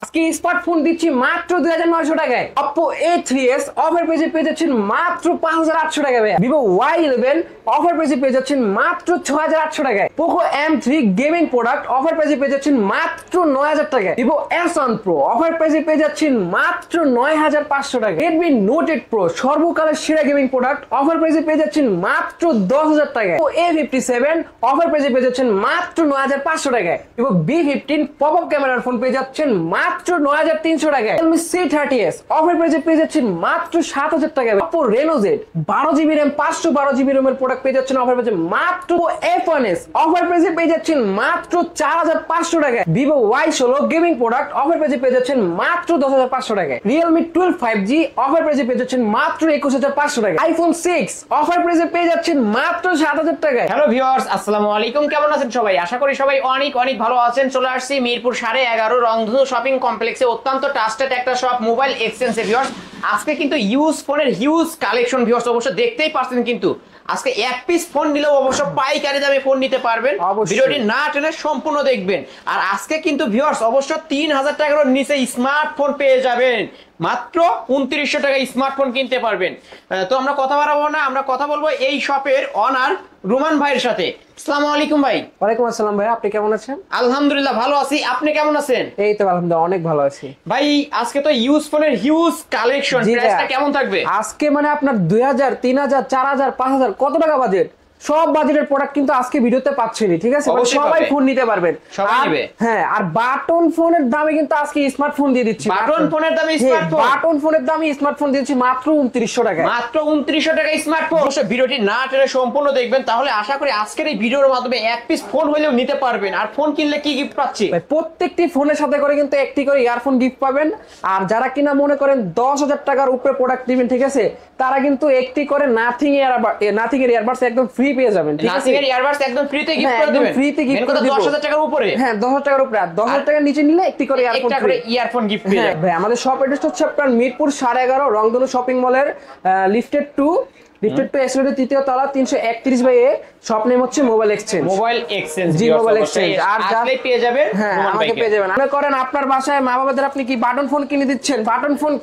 আজকে স্মার্টফোন দিচ্ছি মাত্র 2900 টাকায়। Oppo A3s অফার পেজে পেয়ে যাচ্ছেন মাত্র 5800 টাকায়। Vivo Y11 অফার পেজে পেয়ে যাচ্ছেন মাত্র 6800 টাকায়। Poco M3 gaming product offer পেজে পেয়ে যাচ্ছেন মাত্র 9000 টাকায়। Vivo S1 Pro অফার পেজে পেয়ে যাচ্ছেন মাত্র 9500 টাকায়। Redmi Note 8 Pro সর্বকালের সেরা গেমিং প্রোডাক্ট অফার পেজে পেয়ে যাচ্ছেন মাত্র 10000 টাকায়। Oppo A57 অফার পেজে পেয়ে যাচ্ছেন মাত্র 9500 টাকায়। Vivo B15 পপআপ ক্যামেরার ফোন পেয়ে যাচ্ছেন মাত্র 9300 টাকায়। Realme C30s অফার প্রাইসে পেয়ে যাচ্ছেন মাত্র 7000 টাকায়। Oppo Reno Z 12GB RAM 512GB ROM এর প্রোডাক্ট পেয়ে যাচ্ছেন অফার প্রাইসে মাত্র। F1s অফার প্রাইসে পেয়ে যাচ্ছেন মাত্র 4500 টাকায়। Vivo Y16 gaming product offer প্রাইসে পেয়ে যাচ্ছেন মাত্র 10500 টাকায়। Realme 12 5G অফার প্রাইসে পেয়ে যাচ্ছেন মাত্র 21500 টাকায়। iPhone 6 অফার প্রাইসে পেয়ে যাচ্ছেন মাত্র 7000 টাকায়। হ্যালো ভিউয়ার্স, আসসালামু আলাইকুম। কেমন আছেন সবাই? আশা করি সবাই অনেক অনেক ভালো আছেন। চলে আসছি মিরপুর 11.5 রংধনু শপিং কমপ্লেক্সে অত্যন্ত ট্রাস্টেড একটা শপ মোবাইল এক্সচেঞ্জে। ভিউয়ার্স, আজকে কিন্তু ইউজ ফোনের হিউজ কালেকশন ভিউয়ার্স অবশ্য দেখতেই পাচ্ছেন। কিন্তু আজকে এক পিস ফোন নিলেও অবশ্য পাইকারি দামে ফোন নিতে পারবেন। ভিডিওটি না টেনে সম্পূর্ণ দেখবেন। আর আজকে কিন্তু ভিউয়ার্স অবশ্য 3000 টাকার নিচে স্মার্টফোন পেয়ে যাবেন। মাত্র 2900 টাকায় স্মার্টফোন কিনতে পারবেন। তো আমরা কথা বাড়াবো না, আমরা কথা বলবো এই শপের অনার রুমান ভাইয়ের সাথে। আসসালামু আলাইকুম ভাই। ওয়ালাইকুম আসসালাম ভাই, আপনি কেমন আছেন? আলহামদুলিল্লাহ ভালো আছি, আপনি কেমন আছেন? এই তো আলহামদুলিল্লাহ অনেক ভালো আছি ভাই। আজকে তো ইউজ ফোনের হিউজ কালেকশন, প্রাইসটা কেমন থাকবে আজকে? মানে আপনার 2000 3000 4000 5000 কত টাকা বাজেট, সব বাজেটের প্রোডাক্ট কিন্তু আজকে ভিডিওতে পাচ্ছেনই। ঠিক আছে, সবাই ফোন নিতে পারবেন, সবাই নেবে। হ্যাঁ, আর বাটন ফোনের দামে কিন্তু আজকে স্মার্টফোন দিয়ে দিচ্ছি। বাটন ফোনের দামে স্মার্টফোন, বাটন ফোনের দামে স্মার্টফোন দিচ্ছি মাত্র 2900 টাকায়। মাত্র 2900 টাকায় স্মার্টফোন। অবশ্যই ভিডিওটি না টেনে সম্পূর্ণ দেখবেন, তাহলে আশা করি আজকের এই ভিডিওর মাধ্যমে এক পিস ফোন হলেও নিতে পারবেন। আর ফোন কিনলে কি গিফট পাচ্ছি? প্রত্যেকটি ফোনের সাথে করে কিন্তু একটি করে ইয়ারফোন গিফট পাবেন। আর যারা কিনা মনে করেন 10000 টাকার উপরে প্রোডাক্ট নেবেন, ঠিক আছে, তারা কিন্তু একটি করে নাথিং এর ইয়ারবাডস একদম ফ্রি পেয়ে যাবেন। ঠিক আছে, নাথিং এর ইয়ারবাডস একদম ফ্রিতে গিফট করে দিবেন। ফ্রিতে গিফট করে দিব। 10000 টাকার উপরে, হ্যাঁ 10000 টাকার উপরে। আর 10000 টাকার নিচে নিলে একটি করে ইয়ারফোন গিফট পেয়ে যাবেন। ভাই আমাদের শপ অ্যাড্রেস হচ্ছে আপনার মিরপুর 11.5 রংধনু শপিং মলের লিফটেড 2 এক্সেলেটর তৃতীয় তলা 331/A। শপ নেম হচ্ছে mobile exchange. Mobile exchange, G mobile exchange. আর আসলেই পেয়ে যাবেন, হ্যাঁ আমাকে পেয়ে যাবেন। মনে করেন আপনার বাসায় মা বাবাদের আপনি কি বাটন ফোন কিনে দিচ্ছেন, বাটন ফোন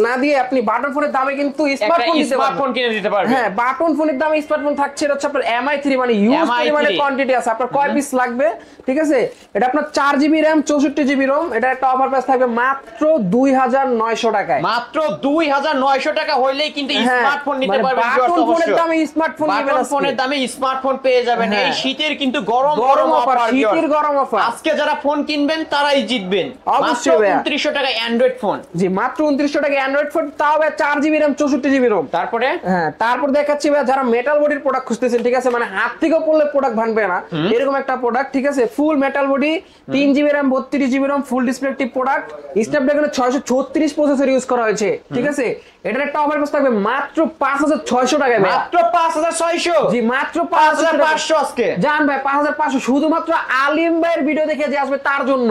না দিয়ে আপনি বাটন ফোনের দামে কিন্তু স্মার্টফোন কিনে দিতে পারবেন। হ্যাঁ, বাটন ফোনের দামে স্মার্টফোন থাকছে। এটা হচ্ছে আপনার MI3, মানে ইউজ পরিমাণে কোয়ান্টিটি আছে। আপনার কয় পিস লাগবে? ঠিক আছে, এটা আপনার 4GB RAM 64GB ROM। এটা একটা অফার প্রাইস থাকবে মাত্র 2900 টাকায়। মাত্র 2900 টাকা হইলেই কিন্তু স্মার্টফোন নিতে পারবেন। বাটন ফোনের দামে স্মার্টফোন নেবেন, বাটন ফোনের দামে স্মার্টফোন পেয়ে যাবেন। এই শীতের কিন্তু গরম অফার, শীতের গরম অফার। আজকে যারা ফোন কিনবেন তারাই জিতবেন। অবশ্যই 2900 টাকা অ্যান্ড্রয়েড ফোন। জি মাত্র 2900 টাকা অ্যান্ড্রয়েড ফোন, তাও 4GB RAM 64GB ROM। তারপরে হ্যাঁ, তারপর দেখাচ্ছি ভাই যারা মেটাল বডির প্রোডাক্ট খুঁজতেছেন, ঠিক আছে, মানে হাত থেকে পড়লে প্রোডাক্ট ভাঙবে না এরকম একটা প্রোডাক্ট। ঠিক আছে, ফুল metal body 3GB RAM 32GB ROM, full display একটি প্রোডাক্ট। স্ন্যাপড্রাগনের 636 প্রসেসর ইউজ করা হয়েছে। ঠিক আছে, এটার একটা অফার প্রাইস থাকবে মাত্র 5600 টাকায়। মাত্র 5600। জি মাত্র 5500 আজকে জান ভাই, 5500 শুধুমাত্র আলিম ভাইয়ের ভিডিও দেখে যে আসবে তার জন্য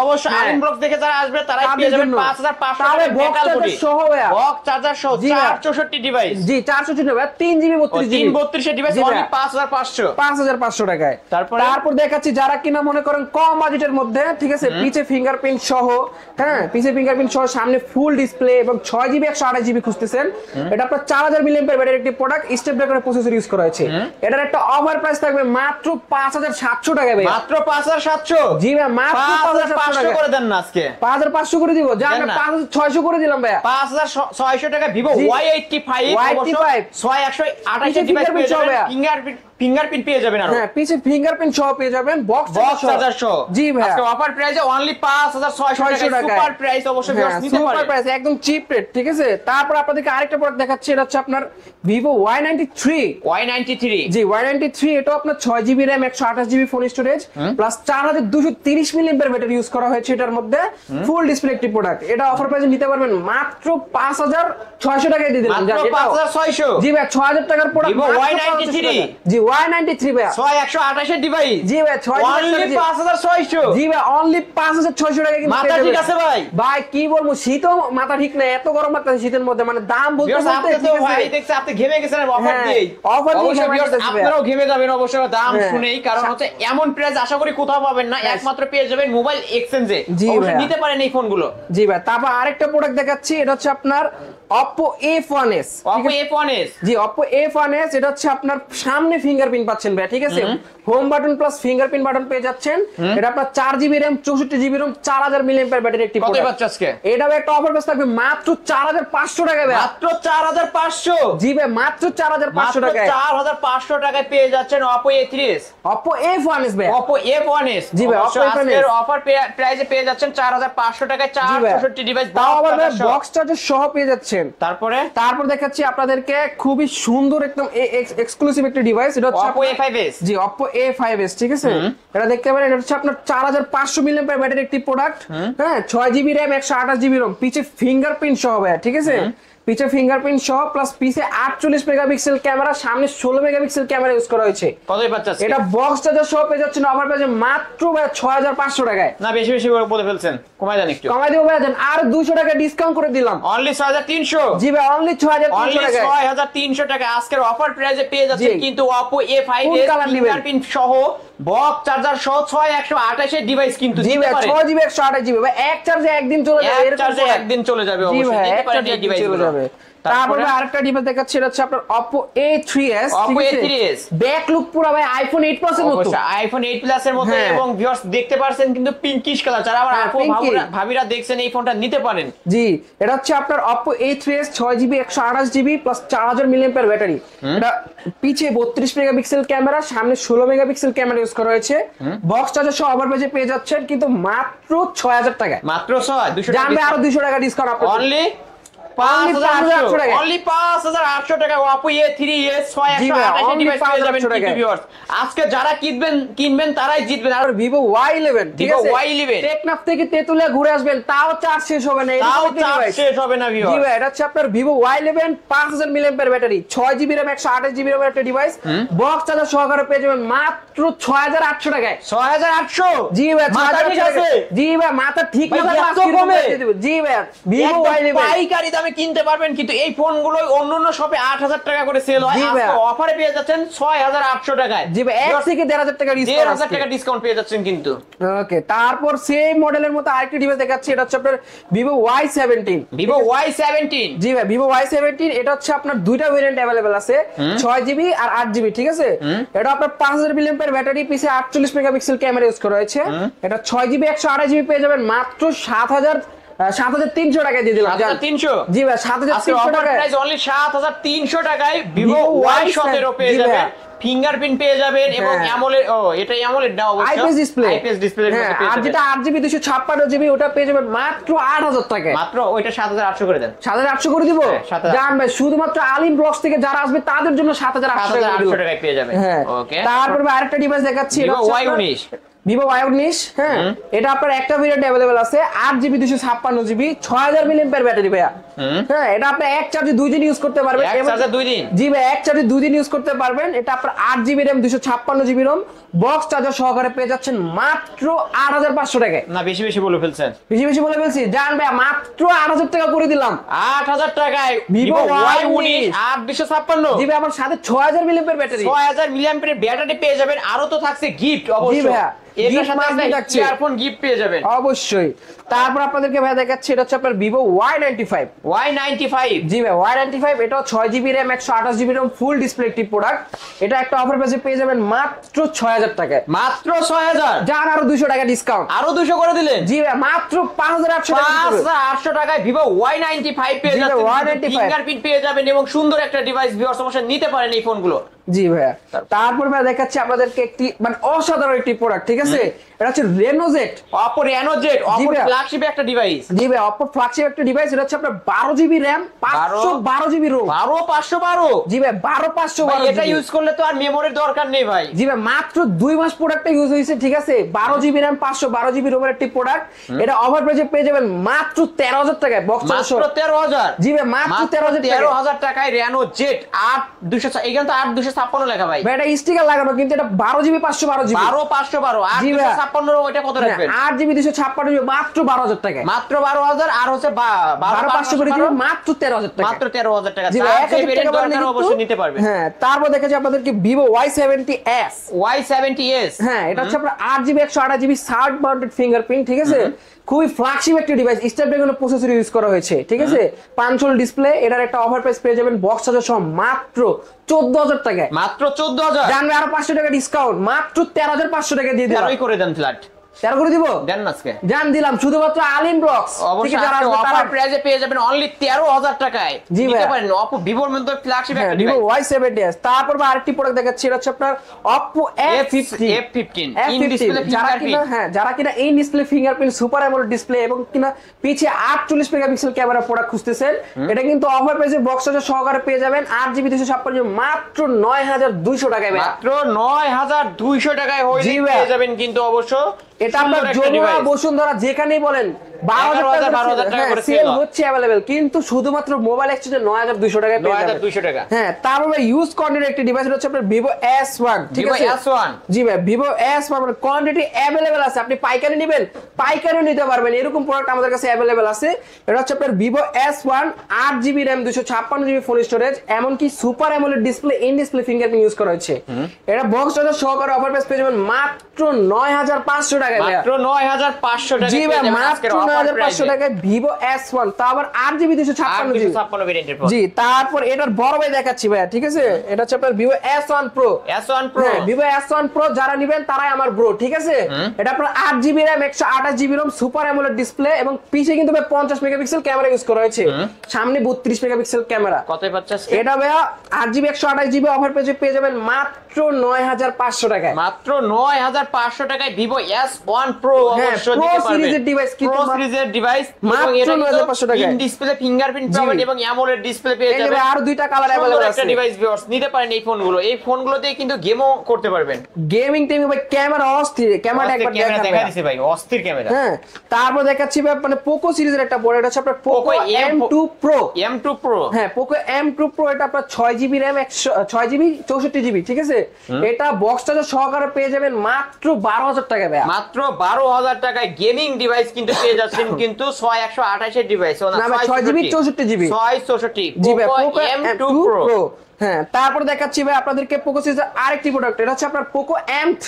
অবশ্যই আলিম ব্লগ দেখে যারা আসবে তারাই পেয়ে যাবেন 5500 তাহলে বক্স চার্জার সহ ভাই, বক্স চার্জার সহ 464 ডিভাইস। জি 464 ভাই, 3GB 32GB এর ডিভাইস অনলি 5500 টাকায়। তারপর দেখাচ্ছি যারা কিনা মনে করেন কম বাজেটের মধ্যে, ঠিক আছে, পিছে ফিঙ্গারপ্রিন্ট সহ, হ্যাঁ পিছে ফিঙ্গারপ্রিন্ট সহ সামনে ফুল ডিসপ্লে এবং 6GB 128GB খুঁজতেছেন, এটা আপনার 4000 mAh ব্যাটারির একটি প্রোডাক্ট, স্ন্যাপড্রাগনের প্রসেসর ইউজ করা হয়েছে। এটার একটা অফার প্রাইস থাকবে মাত্র 5700 টাকা ভাই। মাত্র 5700? জি ভাই মাত্র 5500 করে দেন না আজকে। 5500 করে দিব, যা আমরা 5600 করে দিলাম ভাই। 5600 টাকা ভিভো Y85 6128 ডিভাইস পেয়ে যাবেন। ফিঙ্গারপ্রিন্ট পেয়ে যাবেন। আর হ্যাঁ পিছে ফিঙ্গারপ্রিন্ট সহ পেয়ে যাবেন, বক্স চার্জার সহ। জি ভাই আজকে অফার প্রাইসে অনলি 5600 টাকা। সুপার প্রাইস, অবশ্যই ভিউয়ার্স নিতে পারেন। সুপার প্রাইস, একদম চিপ রেট। ঠিক আছে, তারপর আপনাদেরকে আরেকটা প্রোডাক্ট দেখাচ্ছি। এটা হচ্ছে আপনার Vivo Y93। জি Y93, এটা আপনার 6GB RAM 128GB phone storage plus 4230 mAh battery use করা হয়েছে এটার মধ্যে, ফুল ডিসপ্লে একটি প্রোডাক্ট। এটা অফার প্রাইসে নিতে পারবেন মাত্র 5600 টাকায় দিয়ে দিলাম। মাত্র 5600? জি ভাই 6000 টাকার প্রোডাক্ট Vivo Y93। জি Y93 ভাই 6128 এর ডিভাইস জি ভাই অনলি 5600 জি ভাই অনলি 5600 টাকা কিন্তু মাথা ঠিক আছে ভাই ভাই কি বলবো শীতও মাথা ঠিক না এত গরম লাগতেছে শীতের মধ্যে মানে দাম বলতে ভিউয়ার্স আপনি তো ভাই দেখছে আপনি ঘেমে গেছেন অফার হ্যাঁ, দিয়ে offer দিয়ে অবশ্যই ঘেমে ভিউয়ার্স গেছি ভাই। আপনারাও ঘেমে যাবেন অবশ্যই দাম হ্যাঁ। শুনেই কারণ হচ্ছে এমন প্রাইস আশা করি কোথাও পাবেন না একমাত্র পেয়ে যাবেন মোবাইল এক্সচেঞ্জে জি অবশ্যই ভাইয়া। নিতে পারেন এই ফোনগুলো জি ভাই তারপর আরেকটা প্রোডাক্ট দেখাচ্ছি এটা হচ্ছে আপনার Oppo F1s Oppo F1s জি Oppo F1s এটা হচ্ছে আপনার সামনে ফিঙ্গারপ্রিন্ট পাচ্ছেন ভাই ঠিক আছে home button plus fingerprint button পেয়ে যাচ্ছেন এটা আপনার 4GB RAM 64GB ROM 4000 mAh battery একটি কত প্রোডাক্ট পাচ্ছ আজকে এটা ভাই একটা অফার প্রাইস থাকবে মাত্র 4500 টাকা ভাই মাত্র 4500 জি ভাই মাত্র 4500 মাত্র টাকায় 4500 টাকায় পেয়ে যাচ্ছেন Oppo A3s Oppo F1s ভাই Oppo F1s জি ভাই, অবশ্যই Oppo F1s আজকের অফার প্রাইসে পেয়ে যাচ্ছেন 4500 টাকায় জি ভাই 464 ডিভাইস তাও আবার ভাই বক্স চার্জার সহ পেয়ে যাচ্ছেন তারপরে তারপর দেখাচ্ছি আপনাদেরকে খুবই সুন্দর একদম এক্সক্লুসিভ একটা ডিভাইস এটা হচ্ছে Oppo A5s জি Oppo A5s ঠিক আছে এটা দেখতে পারেন এটা হচ্ছে আপনার 4500 mAh ব্যাটারি একটি প্রোডাক্ট হ্যাঁ 6GB RAM 128GB ROM পিছে ফিঙ্গারপ্রিন্ট সহ ভাই ঠিক আছে পিছে ফিঙ্গারপ্রিন্ট সহ প্লাস পিছে 48 মেগাপিক্সেল ক্যামেরা সামনে 16 মেগাপিক্সেল ক্যামেরা ইউজ করা হয়েছে কতই পাচ্ছ আজকে এটা বক্স চার্জার সহ পেয়ে যাচ্ছেন অফার পেয়ে মাত্র ভাই 6500 টাকায় না বেশি বেশি করে বলে ফেলছেন কমাই দেন একটু কমাই দেবো ভাই আর 200 টাকা ডিসকাউন্ট করে দিলাম অনলি 6300 জি ভাই অনলি 6300 অনলি টাকায় 6300 টাকা আজকের অফার প্রাইসে পেয়ে যাচ্ছেন জি। কিন্তু Oppo A5s Full color নিবেন। ফিঙ্গারপ্রিন্ট সহ বক্স চার্জার সহ 6128 এর ডিভাইস কিন্তু জি দিতে ভাই পারেন 6GB 128GB ভাই এক চার্জে একদিন চলে যাবে এক এরকম চার্জে product। একদিন চলে যাবে জি অবশ্যই ভাই নিতে এক পারেন চার্জে এই একদিন ডিভাইস চলে যাবে তারপরে আরেকটা ডিভাইস দেখাচ্ছি এটা হচ্ছে আপনার Oppo A3s Oppo A3s back look পুরো ভাই iPhone 8 Plus এর মতো অবশ্যই আইফোন 8 প্লাস এর মতো হ্যাঁ। এবং ভিউয়ার্স দেখতে পারছেন কিন্তু পিঙ্কিশ কালার যারা আবার হ্যাঁ, আপু pinky। ভাবিরা দেখছেন এই ফোনটা নিতে পারেন জি এটা হচ্ছে আপনার Oppo A3s 6GB 128GB plus 4000 mAh battery এটা পিছে 32 মেগাপিক্সেল ক্যামেরা সামনে 16 মেগাপিক্সেল ক্যামেরা ইউজ করা হয়েছে বক্স চার্জার সহ ওভার পেজে পেয়ে যাচ্ছেন কিন্তু মাত্র 6000 টাকায় মাত্র 200 জানবে আরো 200 টাকা ডিসকাউন্ট আপনাদের অনলি Only 5800 টাকা। অনলি 5800 টাকা Oppo A3s জি ভাই, 628 only ডিভাইস পেয়ে যাবেন 5800 টাকায়। কিন্তু ভিউয়ার্স আজকে যারা কিনবেন তারাই জিতবেন আর আর Vivo Y11 ঠিক Vivo আছে Y11 টেকনাফ থেকে তেতুলিয়া ঘুরে আসবেন তাও চার্জ শেষ হবে না তাও এরকম একটা চার্জ device। শেষ হবে না জি ভিউয়ার্স ভাই এটা হচ্ছে আপনার Vivo Y11 5000 mAh battery 6GB RAM 128GB RAM একটা ডিভাইস বক্স চার্জার সহকারে পেয়ে যাবেন মাত্র 6800 টাকায় 6800 জি ভাই মাথা 6800 ঠিক টাকায়। আছে জি ভাই মাথা ঠিক ভাই, না এত কমে? জি ভাই Vivo একদম Y11 পাইকারি দামে কিনতে পারবেন কিন্তু এই ফোনগুলো অন্যান্য শপে 8000 টাকা করে সেল হয় জি আজকে ভাইয়া। অফারে পেয়ে যাচ্ছেন 6800 টাকায় জি ভাই 1 থেকে 1500 টাকা ডিসকাউন্ট 1500 টাকা ডিসকাউন্ট পেয়ে যাচ্ছেন কিন্তু ওকে তারপর সেম মডেলের মতো আরেকটি ডিভাইস দেখাচ্ছি এটা হচ্ছে আপনার Vivo Y17 Vivo Y17 জি ভাই Vivo Y17 এটা হচ্ছে আপনার দুইটা ভেরিয়েন্ট अवेलेबल আছে 6GB আর 8GB ঠিক আছে এটা আপনার 5000 mAh ব্যাটারি পিছে 48 মেগাপিক্সেল ক্যামেরা ইউজ করা হয়েছে এটা 6GB 128GB পেয়ে যাবেন মাত্র 7300 টাকায় দিয়ে দিলাম জান। 7300 জি ভাই আজকে 7300 অফার টাকায় প্রাইস অনলি 7300 টাকায় Vivo Vivo Y17 পেয়ে জি যাবেন ভাইয়া। ফিঙ্গারপ্রিন্ট পেয়ে যাবেন এবং হ্যাঁ। অ্যামোলেড এটা অ্যামোলেড না অবশ্য আইপিএস ডিসপ্লে আইপিএস ডিসপ্লে হ্যাঁ আর যেটা 8GB 256GB ওটা পেয়ে যাবেন মাত্র 8000 টাকায় মাত্র ওইটা 7800 করে দেন 7800 করে দিব হ্যাঁ, 7800 জান ভাই শুধুমাত্র আলিম ব্লগস থেকে যারা আসবে তাদের জন্য 7800 টাকা করে দিব 7800 টাকায় পেয়ে যাবেন হ্যাঁ ওকে তারপর আরেকটা ডিভাইস দেখাচ্ছি এটা Vivo হচ্ছে আপনার Y19 Vivo Y19 হ্যাঁ এটা আপনার একটা ভেরিয়েন্ট अवेलेबल আছে 8GB 256GB 6000 mAh ব্যাটারি ভাইয়া হ্যাঁ এটা আপনি এক চার্জে দুই দিন ইউজ করতে পারবেন এক চার্জে 2 দিন জি ভাই এক চার্জে দুই দিন ইউজ করতে পারবেন এটা আপনার 8GB RAM 256GB ROM box charger সহকারে পেয়ে যাচ্ছেন মাত্র 8500 টাকায় না বেশি বেশি বলে ফেলছেন বেশি বেশি বলে ফেলছি জান ভাই মাত্র 8000 টাকা করে দিলাম 8000 টাকায় Vivo Vivo Y19 Y19 জি ভাই আমার সাথে 6000 mAh ব্যাটারি 6000 মিলিঅ্যাম্পিয়ারের ব্যাটারি পেয়ে যাবেন আরো তো থাকছে গিফট জি অবশ্যই ভাইয়া, এর gift সাথে must be একটা থাকছে। ইয়ারফোন গিফট পেয়ে যাবেন অবশ্যই তারপর আপনাদেরকে ভাই দেখাচ্ছি এটা হচ্ছে আপনার Vivo Y95 Y95 জি ভাই Y95 এটাও 6GB RAM 128GB ROM full display একটি প্রোডাক্ট এটা একটা অফার প্রাইসে পেয়ে যাবেন মাত্র 6000 টাকায় মাত্র 6000 যান আরো 200 টাকা ডিসকাউন্ট আরো 200 করে দিলেন জি ভাই মাত্র 5800 টাকা দিতে হবে। 5800 টাকায় Vivo Y95 পেয়ে জি ভাই, যাচ্ছেন Y95 ফিঙ্গারপ্রিন্ট পেয়ে যাবেন এবং সুন্দর একটা ডিভাইস ভিউয়ার্স অবশ্যই নিতে পারেন এই ফোনগুলো জি ভাইয়া তারপর ভাই দেখাচ্ছি আপনাদেরকে একটি মানে অসাধারণ একটি প্রোডাক্ট ঠিক আছে এটা হচ্ছে Reno Z। Oppo Reno Z, জি Oppo ভাইয়া। ফ্ল্যাগশিপ একটা ডিভাইস। জি ভাই, Oppo ফ্ল্যাগশিপ একটা ডিভাইস। এটা হচ্ছে আপনার 12GB RAM, 512GB ROM। 512। জি ভাই, 512 এটা ইউজ করলে তো আর মেমোরির দরকার নেই ভাই। জি ভাই, মাত্র 2 মাস প্রোডাক্টটা ইউজ হয়েছে, ঠিক আছে। 12GB RAM, 512GB ROM এর একটি প্রোডাক্ট। এটা অফার প্রাইসে পেয়ে যাবেন মাত্র 13,000 টাকায় বক্স। মাত্র 13,000। জি ভাই, মাত্র 13,000 টাকায় Reno Z 8200। এখানে তো 8256 লেখা ভাই। ভাই এটা স্টিকার লাগানো, কিন্তু এটা 12GB 512GB। 512 জি ভাই। 8256 ওইটা কত রাখবেন? 8GB 256GB মাত্র 12,000 টাকায়। মাত্র 12,000 আর হচ্ছে 12,500 করে দিবেন মাত্র 13,000 টাকা। মাত্র 13,000 টাকা। জি ভাই, তার 1000 যে টাকা ভেরিয়েন্ট বাড়লে দরকার কিন্তু- অবশ্যই নিতে পারবেন। হ্যাঁ, তারপর দেখাচ্ছি আপনাদেরকে Vivo Y70s। Y70s। হ্যাঁ, এটা হচ্ছে আপনার 8GB 128GB সার্ড মাউন্টেড ফিঙ্গারপ্রিন্ট, ঠিক আছে। খুবই ফ্ল্যাগশিপ একটা ডিভাইস, স্ন্যাপড্রাগন প্রসেসর ইউজ করা হয়েছে, ঠিক আছে। 5 হোল ডিসপ্লে। এটার একটা অফার প্রাইস পেয়ে যাবেন বক্স চার্জার সহ মাত্র 14,000 টাকায়। মাত্র 14,000। জানবে আরো 500 টাকা ডিসকাউন্ট, মাত্র 13,500 টাকা দিয়ে দিলাম। 13 করে দেন ফ্ল্যাট। 13 করে দিব। দেন না আজকে। জান দিলাম শুধুমাত্র আলিম ব্লগস থেকে অবশ্যই যারা আজকে আসবে অফার তারা। প্রাইসে পেয়ে যাবেন অনলি 13,000 টাকায়। জি নিতে ভাই। পারেন Oppo Vivo এর মধ্যে ফ্ল্যাগশিপ হ্যাঁ, একটা Vivo ডিভাইস। Y70s। তারপর আরেকটি প্রোডাক্ট দেখাচ্ছি, এটা হচ্ছে আপনার Oppo F15। F15 in display যারা কিনা ফিঙ্গারপ্রিন্ট। যারা কিনা এই display fingerprint super AMOLED display এবং কিনা পিছে 48 মেগাপিক্সেল ক্যামেরা প্রোডাক্ট খুঁজতেছেন, এটা কিন্তু অফার প্রাইসে বক্স চার্জার সহকারে পেয়ে যাবেন 8GB 256GB মাত্র 9,200 টাকায়। মাত্র 9,200 টাকায় হইলে জি ভাই। পেয়ে যাবেন কিন্তু অবশ্য এটা আপনার যমুনা বসুন্ধরা যেখানেই বলেন 12,000 টাকা করে সেল sale হয়। হচ্ছে अवेलेबल, কিন্তু শুধুমাত্র মোবাইল এক্সচেঞ্জে 9,200 টাকায় পেয়ে যাবেন। 9,200 টাকা। হ্যাঁ, তারপরে ইউজ কোয়ান্টিটি একটি ডিভাইস হচ্ছে আপনার Vivo S1, ঠিক Vivo আছে। S1 জি ভাই, Vivo S1 মানে কোয়ান্টিটি अवेलेबल আছে, আপনি পাইকারি নেবেন পাইকারিও নিতে পারবেন, এরকম প্রোডাক্ট আমাদের কাছে अवेलेबल আছে। এটা হচ্ছে আপনার Vivo S1, 8GB RAM, 256GB phone storage, এমনকি super AMOLED display, in display fingerprint use করা হয়েছে। এটা বক্স চার্জার সহকারে অফার প্রাইস পেয়ে যাবেন মাত্র 9,500 টাকায়। মাত্র 9,500 টাকা। জি ভাই, মাত্র 9,500 টাকায় Vivo S1, তা আবার 8GB 256GB। 256 ভেরিয়েন্টের পর। জি, তারপর এটার বড় ভাই দেখাচ্ছি ভাই, ঠিক আছে। এটা হচ্ছে আপনার Vivo S1 Pro। S1 Pro। হ্যাঁ, Vivo S1 Pro যারা নেবেন তারাই আমার ব্রো, ঠিক আছে। এটা আপনার 8GB RAM, 128GB ROM, super AMOLED display এবং পিছে কিন্তু ভাই 50 মেগাপিক্সেল ক্যামেরা ইউজ করা হয়েছে, সামনে 32 মেগাপিক্সেল ক্যামেরা। কতই পাচ্ছেন? এটা ভাই 8GB 128GB অফার পেয়ে যাবেন মাত্র 9,500 টাকায়। মাত্র 9,500 টাকায় Vivo S1 Pro হ্যাঁ, অবশ্যই Pro নিতে পারবেন। সিরিজের ডিভাইস কিন্তু Pro সিরিজের ডিভাইস মাত্র 9,500 টাকায়। ইন ডিসপ্লে ফিঙ্গারপ্রিন্ট জি। পাবেন এবং অ্যামোলেড ডিসপ্লে পেয়ে এই যে যাবেন। ভাই, আরো দুইটা কালার সুন্দর अवेलेबल একটা আছে। ডিভাইস ভিউয়ার্স নিতে পারেন এই ফোনগুলো। এই ফোনগুলো দিয়ে কিন্তু গেমও করতে পারবেন। গেমিং টাইমে ভাই ক্যামেরা অস্থির, ক্যামেরাটা একবার ক্যামেরা দেখান দেখা ভাই। দিছে ভাই, অস্থির ক্যামেরা। হ্যাঁ, তারপর দেখাচ্ছি ভাই মানে পোকো সিরিজের একটা বড়, এটা হচ্ছে আপনার Poco Poco M2 Pro। M2 Pro। হ্যাঁ, পোকো M2 Pro, এটা আপনার 6GB RAM, 6GB 64GB, ঠিক আছে। এটা বক্স চার্জার সহকারে পেয়ে যাবেন মাত্র 12,000 টাকা ভাই। মাত্র 12,000 টাকায় গেমিং ডিভাইস কিন্তু পেয়ে যাচ্ছেন কিন্তু 6128 এর ডিভাইস। না ভাই, 6GB 64GB। 664 জি ভাই, Poco Poco M2 M2 Pro। Pro। হ্যাঁ, তারপর দেখাচ্ছি ভাই আপনাদেরকে পোকো সিরিজের আরেকটি প্রোডাক্ট, এটা হচ্ছে আপনার পোকো M3।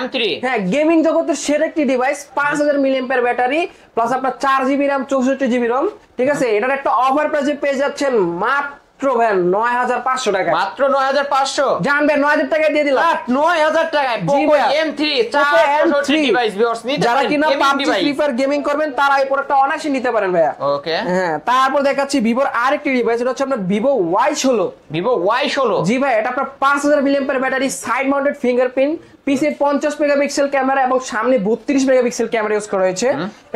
M3। হ্যাঁ, গেমিং জগতের সেরা একটি ডিভাইস, 5000 mAh ব্যাটারি প্লাস আপনার 4GB RAM, 64GB ROM, ঠিক আছে। এটার একটা অফার প্রাইসে পেয়ে যাচ্ছেন মাত্র ভাই 9,500 টাকা। মাত্র 9,500। জানবেন 9,000 টাকায় দিয়ে দিলাম। 9,000 টাকায় জি Poco ভাইয়া। M3 Poco 464 M3 device viewers নিতে যারা পারেন কিনা gaming PUBG device. Free fire gaming করবেন তারা এই প্রোডাক্টটা অনায়াসে নিতে পারেন ভাইয়া। ওকে। হ্যাঁ, তারপর দেখাচ্ছি ভিভোর আরেকটি ডিভাইস, এটা হচ্ছে আপনার Vivo Y16। Vivo Y16। জি ভাই, এটা আপনার 5000 mAh battery, side mounted fingerprint, পিছে 50 মেগাপিক্সেল ক্যামেরা এবং সামনে 32 মেগাপিক্সেল ক্যামেরা ইউজ করা হয়েছে।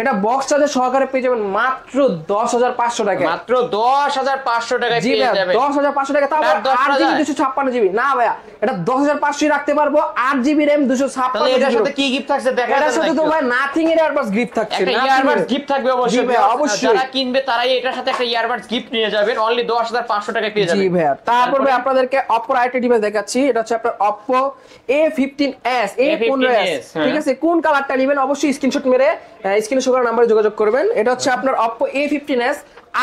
এটা বক্স চার্জার সহকারে পেয়ে যাবেন মাত্র 10,500 টাকা। মাত্র 10,500 টাকায় জি পেয়ে ভাই, যাবেন। 10,500 টাকা। তাও তার 10,000 8GB 256GB না ভাইয়া, এটা 10,500 রাখতে পারবো। 8GB RAM, তাহলে 256GB। এটার সাথে কি গিফট থাকছে দেখা এটার যাবে সাথে তো নাকি? ভাই নাথিং এর ইয়ারবাডস গিফট থাকছে। একটা ইয়ারবাডস গিফট থাকবে জি অবশ্যই। ভাই, অবশ্যই। যারা কিনবে তারাই এটার সাথে একটা ইয়ারবাডস গিফট নিয়ে যাবেন অনলি 10,500 টাকায় পেয়ে যাবেন। জি ভাইয়া, তারপর ভাই আপনাদেরকে Oppo আরেকটা ডিভাইস দেখাচ্ছি, এটা হচ্ছে আপনার Oppo A15s, A15s, ঠিক আছে। কোন কালারটা নেবেন অবশ্যই স্ক্রিনশট মেরে স্ক্রিনে শো করা নম্বরে যোগাযোগ করবেন। এটা হচ্ছে আপনার Oppo A15s,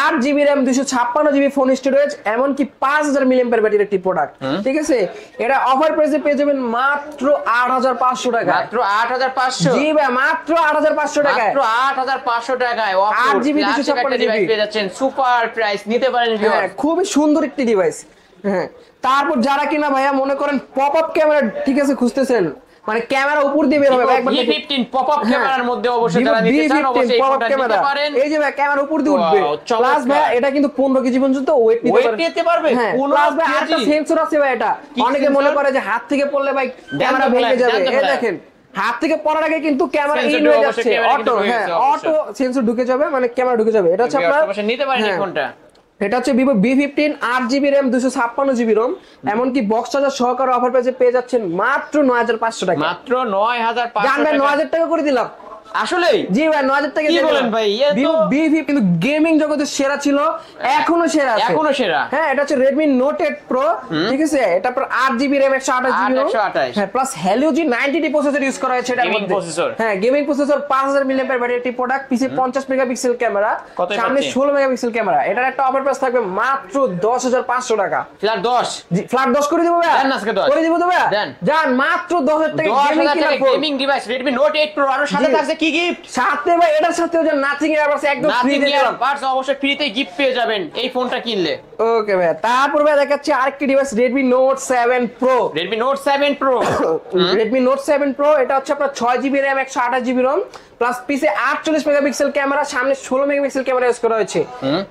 8GB RAM, 256GB phone storage, এমনকি 5000 mAh ব্যাটারির একটি প্রোডাক্ট, ঠিক আছে। এটা অফার প্রাইসে পেয়ে যাবেন মাত্র 8,500 টাকা। মাত্র 8,500। জি ভাই, মাত্র 8,500 টাকায়। মাত্র 8,500 টাকায় 8GB 256GB ডিভাইস পেয়ে যাচ্ছেন সুপার প্রাইস নিতে পারেন হ্যাঁ, ভিউয়ার্স। খুবই সুন্দর একটি ডিভাইস। হ্যাঁ, তারপর যারা কিনা ভাইয়া মনে করেন পপ আপ ক্যামেরা, ঠিক আছে, খুঁজতেছেন, মানে ক্যামেরা উপর দিয়ে বের হবে একবার দেখে। V15 পপআপ হ্যাঁ, ক্যামেরার মধ্যে অবশ্যই যারা নিতে চান V15 অবশ্যই এই pop-up ফোনটা ক্যামেরা। নিতে পারেন। এই যে ভাই ক্যামেরা উপর দিয়ে উঠবে। Wow, চমৎকার। প্লাস ভাই এটা কিন্তু 15 কেজি পর্যন্ত ওয়েট নিতে পারবে? হ্যাঁ, 15 প্লাস ভাই কেজি? আরেকটা সেন্সর আছে ভাই এটা। কি অনেকে sensor? মনে করে যে হাত থেকে পড়লে ভাই ক্যামেরা তো ভেঙে ফ্ল্যাশ, যাবে। দেন তো এই ফ্ল্যাশ। দেখেন হাত থেকে পড়ার আগে কিন্তু ক্যামেরা Sensor ইন হয়ে ঢুকে যাচ্ছে, ক্যামেরা অটো, কিন্তু ঢুকে হ্যাঁ গেছে অবশ্যই। অটো সেন্সর ঢুকে যাবে, মানে ক্যামেরা ঢুকে যাবে। এটা হচ্ছে আপনার অবশ্যই নিতে পারেন এই হ্যাঁ, ফোনটা। এটা হচ্ছে Vivo B15 8GB RAM 256GB ROM, এমনকি বক্স চার্জার সহকারে অফার পেজে পেয়ে যাচ্ছেন মাত্র 9500 টাকা। মাত্র 9500 জানবেন টাকা। 9000 টাকা করে দিলাম। আসলেই জি ভাই 9000 টাকা কি দিয়ে বলেন দিলাম। ভাই? এ তো- Vivo B15 কিন্তু গেমিং জগতে সেরা ছিল, এখনো সেরা আছে। এখনো সেরা। হ্যাঁ, এটা হচ্ছে Redmi Note 8 Pro, ঠিক আছে? এটা পর 8GB RAM 128GB ROM, 128 হ্যাঁ plus Helio G90 processor use করা হয়েছে এটার Gaming মধ্যে। processor। হ্যাঁ, gaming processor 5000 mAh battery product, পিছে 50 মেগাপিক্সেল ক্যামেরা, কতই সামনে পাচ্ছি? 16 মেগাপিক্সেল ক্যামেরা। এটার একটা অফার প্রাইস থাকবে মাত্র 10500 টাকা। ফ্ল্যাট 10 জি, ফ্ল্যাট 10 করে দিব ভাই। দেন না আজকে 10 করে দিব তো ভাই। দেন। জান মাত্র 10000 টাকা গেমিং 10000 কিলার টাকা phone. Gaming device Redmi Note 8 Pro আর সাথে জি। থাকছে কি গিফট? সাথে ভাই এটার সাথে যে নাথিং এয়ারবাস একদম ফ্রি নাথিং দিয়ে দিলাম। ইয়ারবাডস অবশ্যই ফ্রিতে গিফট পেয়ে যাবেন এই ফোনটা কিনলে। ওকে ভাই, তারপর ভাই দেখাচ্ছি আরেকটি device Redmi Note 7 Pro। Redmi Note 7 Pro Redmi Note 7 Pro এটা হচ্ছে আপনার 6GB RAM 128GB ROM plus পিছে 48 মেগাপিক্সেল ক্যামেরা, সামনে 16 মেগাপিক্সেল ক্যামেরা ইউজ করা হয়েছে।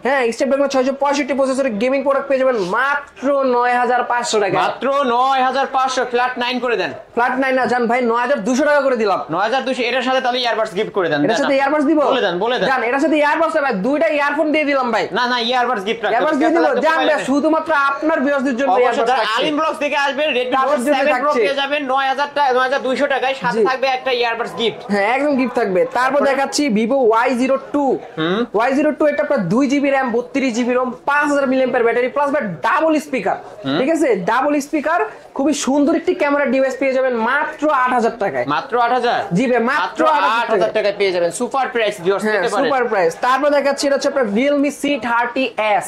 হ্যাঁ, স্ন্যাপড্রাগন 665 প্রসেসরের গেমিং প্রোডাক্ট পেয়ে যাবেন মাত্র 9500 টাকা। মাত্র 9500 ফ্ল্যাট 9 করে দেন। ফ্ল্যাট 9 না জান ভাই, 9200 টাকা করে দিলাম। 9200 এটার সাথে তাহলে ইয়ারবাডস গিফট করে দেন। এটার সাথে ইয়ারবাডস দিব? বলে দেন বলে দেন। জান এটার সাথে ইয়ারবাডস ভাই, দুইটা ইয়ারফোন দিয়ে দিলাম ভাই। না না ইয়ারবাডস গিফট রাখতে ইয়ারবাডস দিয়ে দিব জান ভাই, শুধুমাত্র আপনার ভিউয়ারদের জন্য অবশ্যই ইয়ারবাডস যারা থাকছে। আলিম ব্লগস থেকে আসবেন Redmi তাদের Note জন্য 7 Pro থাকছে। পেয়ে যাবেন 9200 টাকায়, সাথে জি। থাকবে একটা ইয়ারবাডস গিফট। হ্যাঁ, একদম গিফট থাকবে। তারপর দেখাচ্ছি Vivo Y02। Y02 এটা আপনার 2GB RAM 32GB ROM 5000 mAh battery plus ভাই ডাবল স্পিকার, ঠিক আছে? ডাবল স্পিকার, খুবই সুন্দর একটি ক্যামেরা ডিভাইস পেয়ে যাবেন মাত্র 8000 টাকায়। মাত্র 8000 জি ভাই, মাত্র 8000 টাকায়। টাকায় পেয়ে যাবেন সুপার প্রাইস ভিউয়ার্স হ্যাঁ, নিতে পারেন। Super price. তারপর দেখাচ্ছি এটা হচ্ছে আপনার Realme C30s।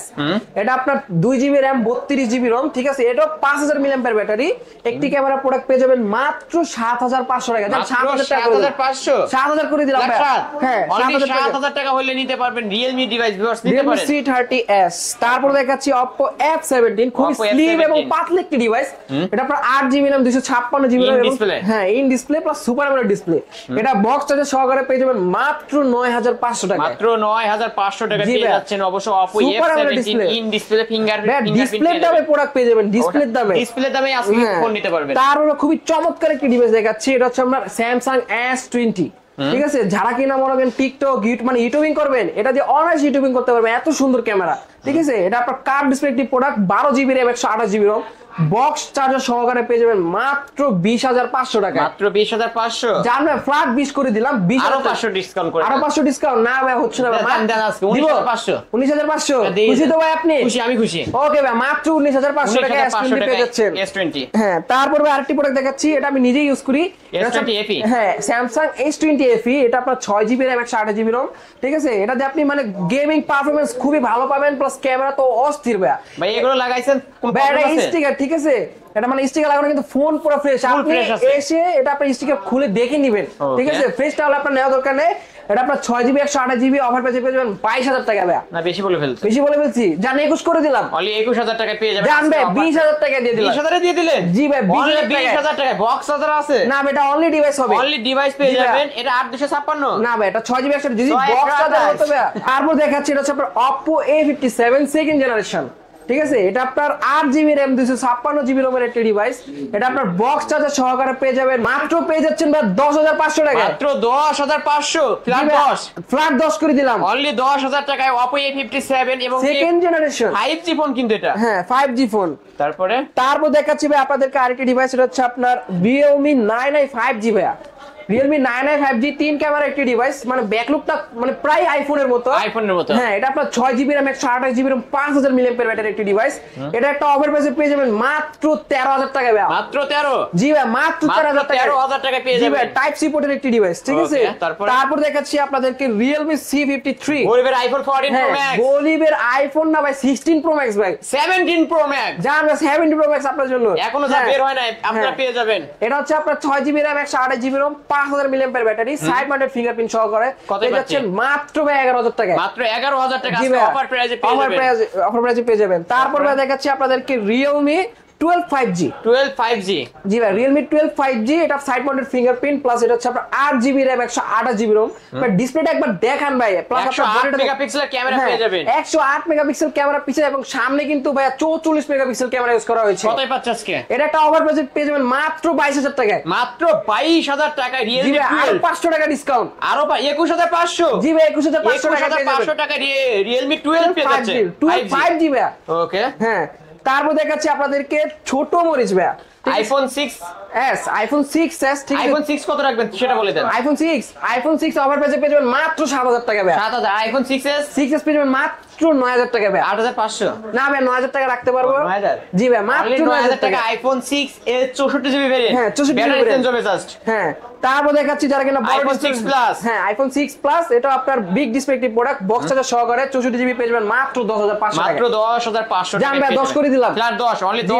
এটা আপনার 2GB RAM 32GB ROM, ঠিক আছে? এটা 5000 mAh ব্যাটারি, একটি ক্যামেরা প্রোডাক্ট পেয়ে যাবেন মাত্র 7500 টাকা। জান, মাত্র 7000 টাকা করে দিলাম। 7500 7000 করে দিলাম ভাই। হ্যাঁ, 7000 টাকা। 7000 টাকা হলে নিতে পারবেন Realme ডিভাইস ভিউয়ার্স নিতে Realme পারেন। C30s। তারপর দেখাচ্ছি Oppo F17, খুবই Oppo স্লিম এবং F17 পাতলা একটি ডিভাইস। এটা আপনার 8GB RAM 256GB In RAM এবং display। হ্যাঁ, in display plus super AMOLED display. এটা বক্স চার্জার সহকারে পেয়ে যাবেন মাত্র 9500 টাকা। মাত্র 9500 টাকা জি পেয়ে ভাই। যাচ্ছেন অবশ্য Oppo Super AMOLED F17 display। In display ভাই, ফিঙ্গারপ্রিন্ট ডিসপ্লের দামে প্রোডাক্ট পেয়ে যাবেন, ডিসপ্লের দামে। ডিসপ্লে দামে আজকে হ্যাঁ। ফোন নিতে পারবেন। তারপরে খুবই চমৎকার একটি ডিভাইস দেখাচ্ছি, এটা হচ্ছে আপনার Samsung S20। ঠিক আছে, যারা কিনা মনে করেন টিকটক মানে ইউটিউবিং করবেন, এটা দিয়ে অনায়াস ইউটিউবিং করতে পারবেন, এত সুন্দর ক্যামেরা, ঠিক আছে? এটা আপনার কার্ভ ডিসপ্লে একটি product, 12GB RAM 128GB ROM, box charger সহকারে পেয়ে যাবেন মাত্র 20500 টাকা। মাত্র 20500 জান ভাই, ফ্ল্যাট 20 করে দিলাম, 20 আরো 500 ডিসকাউন্ট করে আরো 500 ডিসকাউন্ট। না ভাই, হচ্ছে না ভাই, দেন, দেন আজকে 19500 19500 দিয়ে খুশি দেন। তো ভাই আপনি? খুশি, আমি খুশি। ওকে ভাই, মাত্র 19500 টাকা S20 পেয়ে যাচ্ছেন। S20 হ্যাঁ, তারপর ভাই আরেকটি প্রোডাক্ট দেখাচ্ছি, এটা আমি নিজেই ইউজ করি। এটা হচ্ছে- S20 FE হ্যাঁ, Samsung S20 FE। এটা আপনার 6GB RAM 128GB ROM, ঠিক আছে? এটাতে আপনি মানে গেমিং পারফরম্যান্স খুবই ভালো পাবেন, প্লাস ক্যামেরা তো অস্থির ভাই। ভাই এগুলো লাগাইছেন কোন ভাই, এটা প্রবলেম আছে? স্টিকার, ঠিক আছে? এটা মানে স্টিকার লাগানো কিন্তু ফোন পুরো ফ্রেশ, Full আপনি fresh আছে। এসে এটা আপনি স্টিকার খুলে দেখে নেবেন, Okay. ঠিক আছে? ফ্রেশটা হলে আপনার নেওয়া দরকার নেই। এটা আপনার 6GB 128GB অফার পেয়ে যাবেন 22000 টাকা ভাই। না বেশি বলে ফেলছে। বেশি বলে ফেলছি, জান 21 করে দিলাম। অনলি 21000 টাকায় পেয়ে যাবেন। জান ভাই, 20000 টাকা দিয়ে দিলাম। 20000 এ দিয়ে দিলেন? জি ভাই, 20000 টাকায়। 20000 টাকায় বক্স চার্জার আছে? না ভাই, এটা অনলি ডিভাইস হবে। অনলি ডিভাইস পেয়ে জি ভাই। যাবেন। এটা 8256 না ভাই, এটা 6GB 128 যদি 6 বক্স চার্জার 128 হতো ভাই। তারপর দেখাচ্ছি এটা হচ্ছে আপনার Oppo A57 সেকেন্ড জেনারেশন, ঠিক আছে? এটা আপনার 8GB RAM 256GB ROM এর একটি ডিভাইস। এটা আপনার বক্স চার্জার সহকারে পেয়ে যাবেন মাত্র পেয়ে যাচ্ছেন ভাই 10500 টাকা। মাত্র 10500 ফ্ল্যাট 10 ফ্ল্যাট 10 করে দিলাম। অনলি 10000 টাকায় Oppo A57 এবং সেকেন্ড জেনারেশন, 5G ফোন কিন্তু এটা। হ্যাঁ 5G ফোন। তারপরে তারপর দেখাচ্ছি ভাই আপনাদেরকে আরেকটি ডিভাইস, এটা হচ্ছে আপনার Realme 9i 5G ভাইয়া। Realme 9i 5G 3 ক্যামেরা একটি ডিভাইস, মানে ব্যাকলুকটা মানে প্রায় আইফোনের মতো। আইফোনের মতো। হ্যাঁ, এটা আপনার 6GB RAM 128GB ROM 5000 mAh battery একটি ডিভাইস। এটা একটা অফার প্রাইসে পেয়ে যাবেন মাত্র 13000 টাকা ভাই। মাত্র 13 জি ভাই, মাত্র 13000 টাকা। 13000 টাকা পেয়ে জি ভাই, যাবেন। টাইপ সি পোর্টের একটি ডিভাইস, ঠিক আছে? Okay, তারপরে? তারপর দেখাচ্ছি আপনাদেরকে Realme C53। গরিবের আইফোন 14 Pro হ্যাঁ, Max, গরিবের আইফোন না ভাই, 16 Pro Max ভাই। 17 Pro Max জান ভাই, 70 Pro Max আপনার জন্য। এখনো যা হ্যাঁ, বের হয় নাই আপনারা হ্যাঁ। পেয়ে যাবেন। এটা হচ্ছে আপনার 6GB RAM 128GB ROM 5000 mAh battery, side mounted fingerprint সহকারে কত পেয়ে পাচ্ছি? যাচ্ছেন মাত্র ভাই 11000 টাকা। মাত্র 11000 টাকা জি আজকে ভাই, অফার প্রাইসে পেয়ে যাবেন। অফার প্রাইসে পেয়ে যাবেন। তারপর ভাই দেখাচ্ছি আপনাদেরকে Realme 12 5G 12 5G জি ভাই Realme 12 5G, এটা সাইড মাউন্টেড ফিঙ্গারপ্রিন্ট প্লাস এটা হচ্ছে আপনার 8GB RAM 128GB ROM। But ডিসপ্লেটা একবার দেখান ভাই, প্লাস 108 মেগাপিক্সেলের ক্যামেরা পেয়ে যাবেন। 108 মেগাপিক্সেল ক্যামেরা পিছনে এবং সামনে কিন্তু ভাই 44 মেগাপিক্সেল ক্যামেরা ইউজ করা হয়েছে। কতই পাচ্ছ আজকে? এটা একটা অফার প্রাইসে পেয়ে যাবেন মাত্র 22000 টাকায়। মাত্র 22000 টাকায় জি Realme ভাই, আর 12 500 টাকা ডিসকাউন্ট, আরো 21500। জি ভাই 21500 টাকা পেয়ে 21500 যাবেন। টাকা Realme 12 পেয়ে যাচ্ছে 12 5G ভাই। ওকে। হ্যাঁ, তারপর দেখাচ্ছি আপনাদেরকে ছোট মরিচ ভাই, আইফোন 6 আইফোন 6s, ঠিক আছে? আইফোন 6 কত রাখবেন সেটা বলে দেন। আইফোন 6 অফার প্রাইসে পেয়ে যাবেন মাত্র 7000 টাকা ভাই। 7000। আইফোন 6s 6s পেয়ে যাবেন মাত্র 9000 টাকা ভাই। 8500। না ভাই 9000 টাকা রাখতে পারবো। 9000? জি ভাই মাত্র 9000 টাকা। আইফোন 6 এর 64GB ভেরিয়েন্ট। হ্যাঁ, 64GB ব্যাটারি variant। চেঞ্জ হবে জাস্ট। হ্যাঁ, তারপর দেখাচ্ছি যারা কিনা বড় iPhone 6 Plus। হ্যাঁ আইফোন 6 প্লাস, এটা আপনার বিগ ডিসপ্লে একটি প্রোডাক্ট, বক্স চার্জার সহকারে 64GB পেয়ে যাবেন মাত্র 10500 টাকা। মাত্র 10500 জান টাকা। ভাই 10 করে দিলাম। ফ্ল্যাট 10 অনলি জি,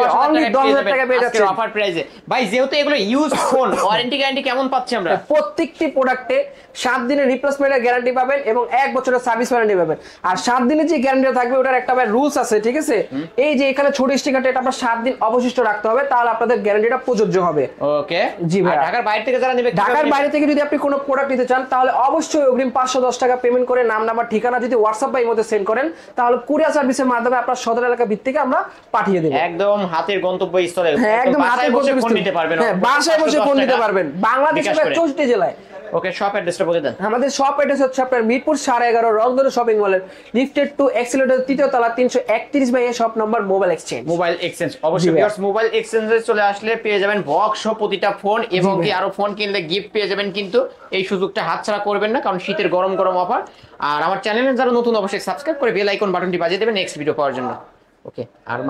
10000 টাকা পেয়ে যাচ্ছে অফার প্রাইসে। ভাই যেহেতু এগুলো ইউজ ফোন, ওয়ারেন্টি গ্যারান্টি কেমন পাচ্ছি আমরা? প্রত্যেকটি প্রোডাক্টে 7 দিনের রিপ্লেসমেন্টের গ্যারান্টি পাবেন এবং 1 বছরের সার্ভিস ওয়ারেন্টি পাবেন। আর 7 দিনের যে গ্যারান্টি থাকবে ওটার একটা রুলস আছে, ঠিক আছে? এই যে এখানে ছোট স্টিকারটা, এটা আপনার 7 দিন অবশিষ্ট রাখতে হবে, তাহলে আপনাদের গ্যারান্টিটা প্রযোজ্য হবে। ওকে। জি ভাই। আর ঢাকার বাইরে থেকে যারা নেবে, ঢাকার বাইরে থেকে যদি আপনি কোনো প্রোডাক্ট নিতে চান তাহলে অবশ্যই অগ্রিম 510 টাকা পেমেন্ট করে নাম নাম্বার ঠিকানা যদি হোয়াটসঅ্যাপ বা ইমোতে সেন্ড করেন তাহলে কুরিয়ার সার্ভিসের মাধ্যমে আপনার সদর এলাকা ভিত্তিকে আমরা পাঠিয়ে দেব। একদম হাতের গন্তব্যস্থলে। হ্যাঁ, একদম হাতের বসে ফোন গন্তব্যস্থলে নিতে পারবেন। হ্যাঁ, বাসায় বসে ফোন নিতে পারবেন বাংলাদেশের 64 জেলায়। ওকে, শপ অ্যাড্রেসটা বলে দেন। আমাদের শপ অ্যাড্রেস হচ্ছে আপনার মিরপুর 11.5 রংধনু শপিং মলের লিফটেড টু এক্সিলেটর 3য় তলা 331 by shop number mobile exchange. Mobile exchange অবশ্যই ভিউয়ার্স, মোবাইল এক্সচেঞ্জে চলে আসলে পেয়ে যাবেন বক্স সহ প্রতিটা ফোন, এবং কি আরো ফোন কিনলে গিফট পেয়ে যাবেন। কিন্তু এই সুযোগটা হাতছাড়া করবেন না, কারণ শীতের গরম গরম অফার। আর আমার চ্যানেলে যারা নতুন অবশ্যই সাবস্ক্রাইব করে বেল আইকন বাটনটি বাজিয়ে দেবেন নেক্সট ভিডিও পাওয়ার জন্য। ওকে, আর